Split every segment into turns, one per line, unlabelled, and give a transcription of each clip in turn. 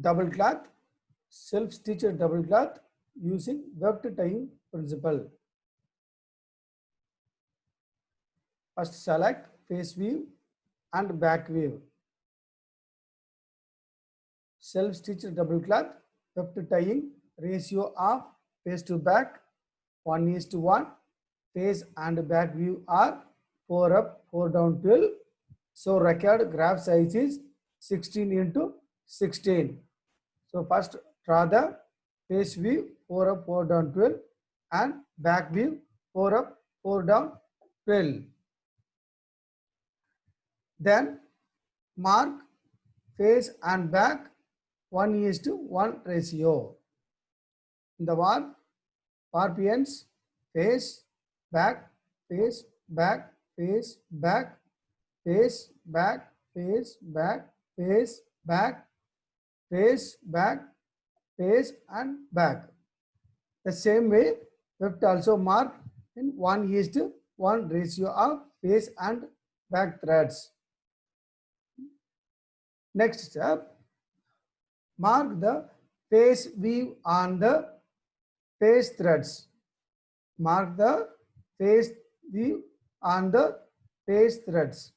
double cloth, self-stitched double cloth using weft tying principle. First select face weave and back weave. Self-stitched double cloth, weft tying, ratio of face to back 1:1. Face and back view are 4 up, 4 down 12. So required graph size is 16 into 16. So first draw the face view 4 up, 4 down 12 and back view 4 up, 4 down 12. Then mark face and back 1:1 ratio. In the warp ends face, back, face, back, face, back, face, back, face, back, face, back, face, back, face and back. The same way, weft also mark in 1:1 ratio of face and back threads. Next step, mark the face weave on the face threads. Mark the face weave on the face threads.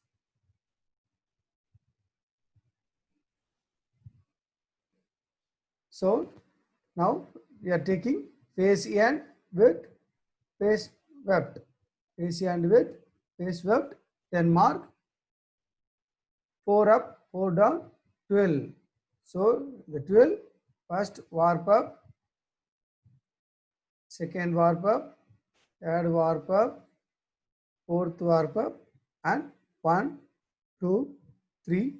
So now we are taking face end with face weft. Face end with face weft. Then mark 4 up, 4 down, 12. So the 12, first warp up, second warp up, third warp up, fourth warp up, and 1, 2, 3,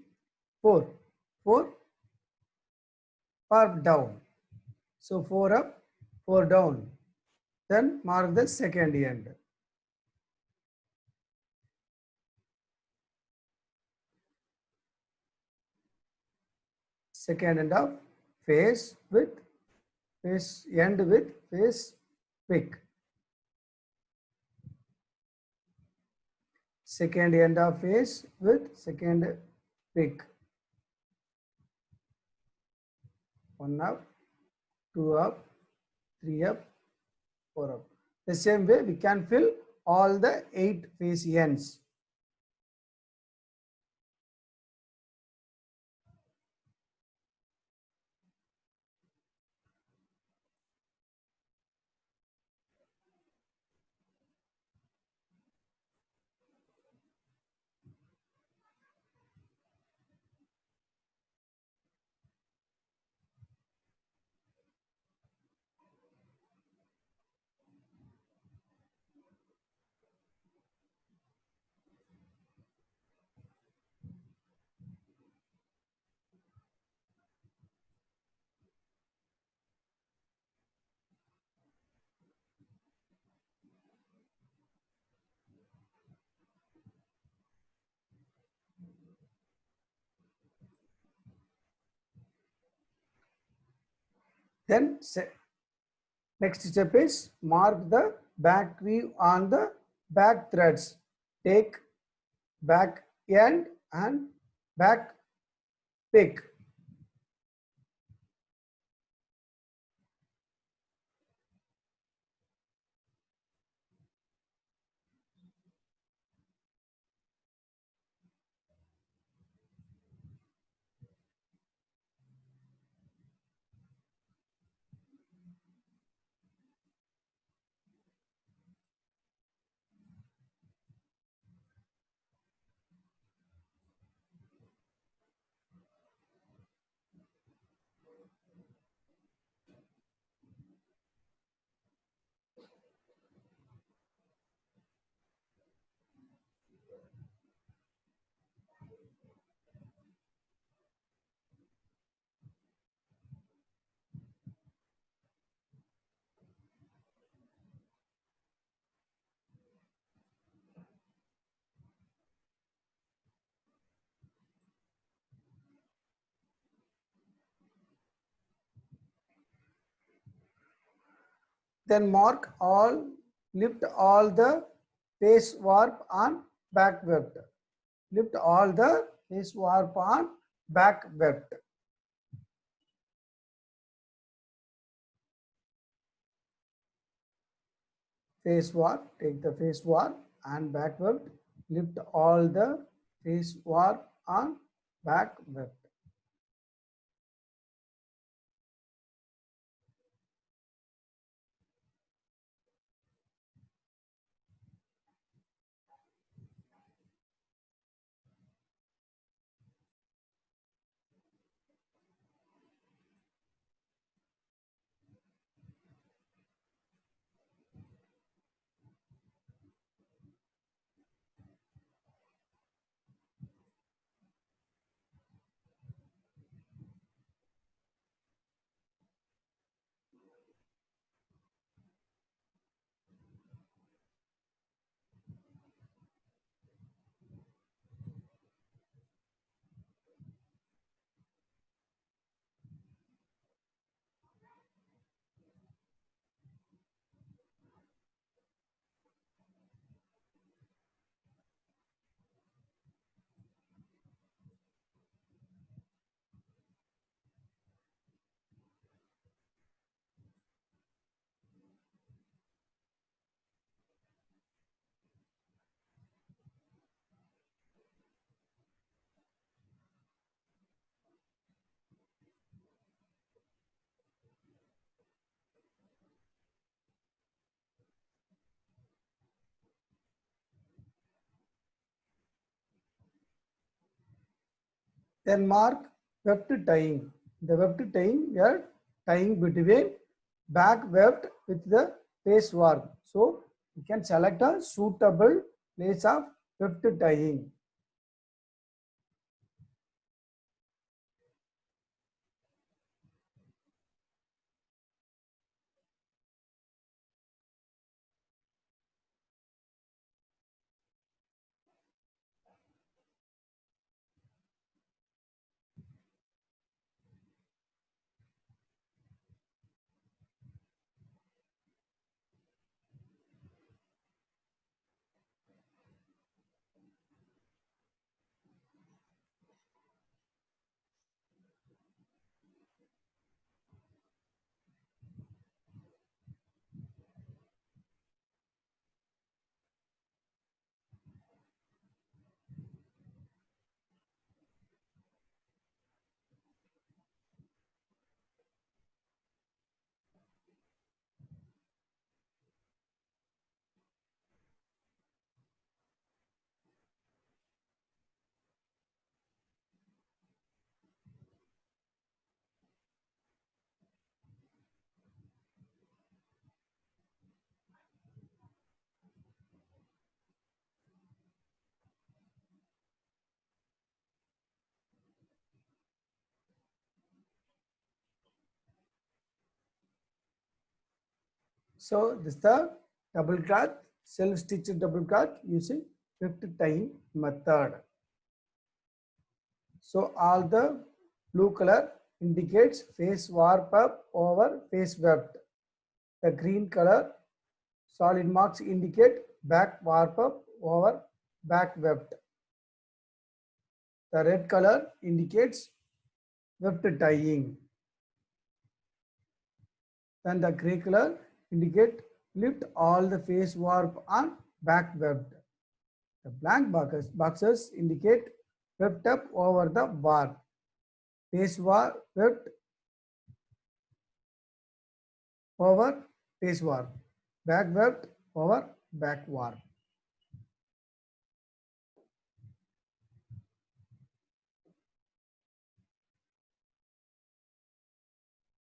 4. 4 warp down. So 4 up, 4 down. Then mark the second end. Second end of face with face end with face pick. Second end of face with second pick. 1 up, 2 up, 3 up, 4 up. The same way we can fill all the 8 face ends. Then next step is mark the back weave on the back threads. Take back end and back pick. Then lift all the face warp on back weft. Lift all the face warp on back weft. face warp, take the face warp and back weft, lift all the face warp on back weft. Then mark weft tying. The weft tying, we are tying between back weft with the face warp. So you can select a suitable place of weft tying. So this is the double cloth, self-stitched double cloth using weft tying method. So all the blue color indicates face warp up over face weft. The green color solid marks indicate back warp up over back weft. The red color indicates weft tying. Then the gray color indicate lift all the face warp on back weft. The blank boxes indicate weft up over the warp. Face warp weft over face warp. Back weft over back warp.